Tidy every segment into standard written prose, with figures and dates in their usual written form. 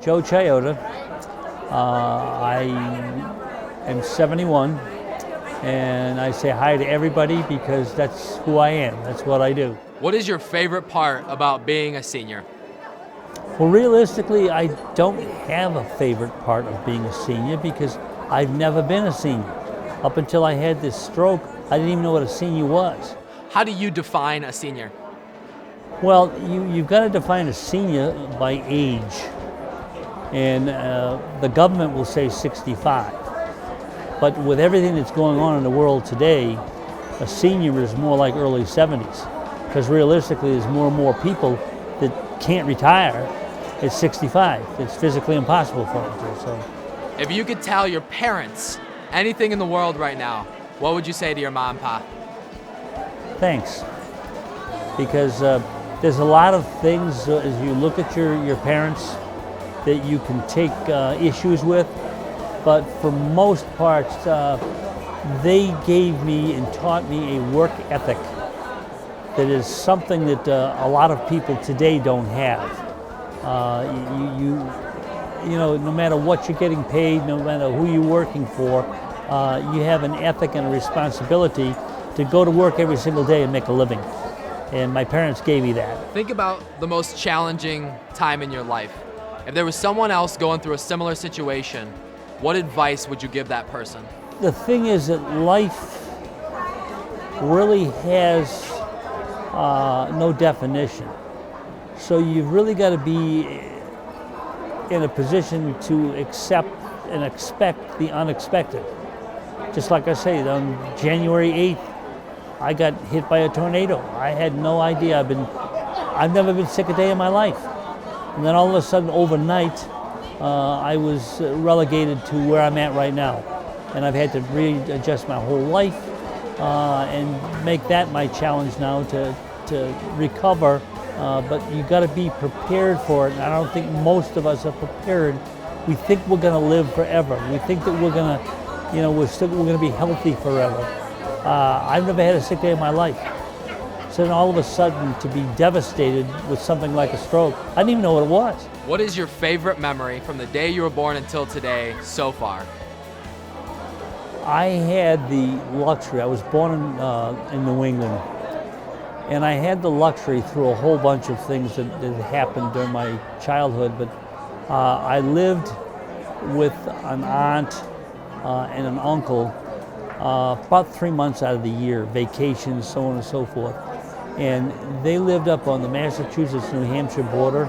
Joe Chayota. I am 71, and I say hi to everybody because that's who I am. That's what I do. What is your favorite part about being a senior? Well, realistically, I don't have a favorite part of being a senior because I've never been a senior. Up until I had this stroke, I didn't even know what a senior was. How do you define a senior? Well, you've got to define a senior by age. And the government will say 65. But with everything that's going on in the world today, a senior is more like early 70s. Because realistically, there's more and more people that can't retire at 65. It's physically impossible for them to. So, if you could tell your parents anything in the world right now, what would you say to your mom and pa? Thanks. Because there's a lot of things as you look at your parents that you can take issues with, but for most parts, they gave me and taught me a work ethic that is something that a lot of people today don't have. You know, no matter what you're getting paid, no matter who you're working for, you have an ethic and a responsibility to go to work every single day and make a living. And my parents gave me that. Think about the most challenging time in your life. If there was someone else going through a similar situation, what advice would you give that person? The thing is that life really has no definition. So you've really got to be in a position to accept and expect the unexpected. Just like I say, on January 8th, I got hit by a tornado. I had no idea. I've never been sick a day in my life. And then all of a sudden, overnight, I was relegated to where I'm at right now. And I've had to readjust my whole life and make that my challenge now to recover. But you got to be prepared for it. And I don't think most of us are prepared. We think we're going to live forever. We think that we're going to, we're going to be healthy forever. I've never had a sick day in my life. So then all of a sudden to be devastated with something like a stroke, I didn't even know what it was. What is your favorite memory from the day you were born until today so far? I had the luxury, I was born in New England, and I had the luxury through a whole bunch of things that happened during my childhood, but I lived with an aunt and an uncle about 3 months out of the year, vacations, so on and so forth. And they lived up on the Massachusetts-New Hampshire border.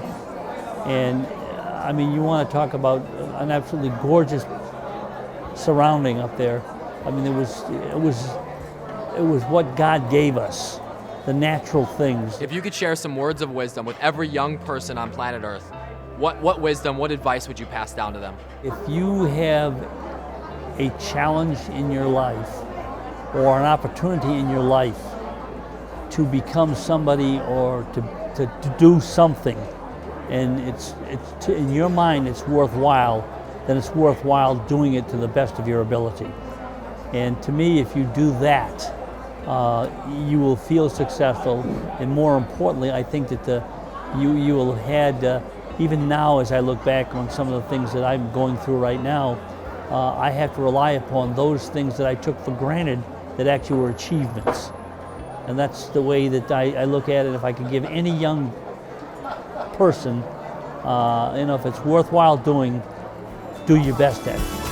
And I mean, you want to talk about an absolutely gorgeous surrounding up there. I mean, it was what God gave us, the natural things. If you could share some words of wisdom with every young person on planet Earth, what wisdom, what advice would you pass down to them? If you have a challenge in your life or an opportunity in your life to become somebody or to do something, and in your mind it's worthwhile, then it's worthwhile doing it to the best of your ability. And to me, if you do that, you will feel successful, and more importantly, I think that you will have even now as I look back on some of the things that I'm going through right now, I have to rely upon those things that I took for granted that actually were achievements. And that's the way that I look at it. If I could give any young person, if it's worthwhile doing, do your best at it.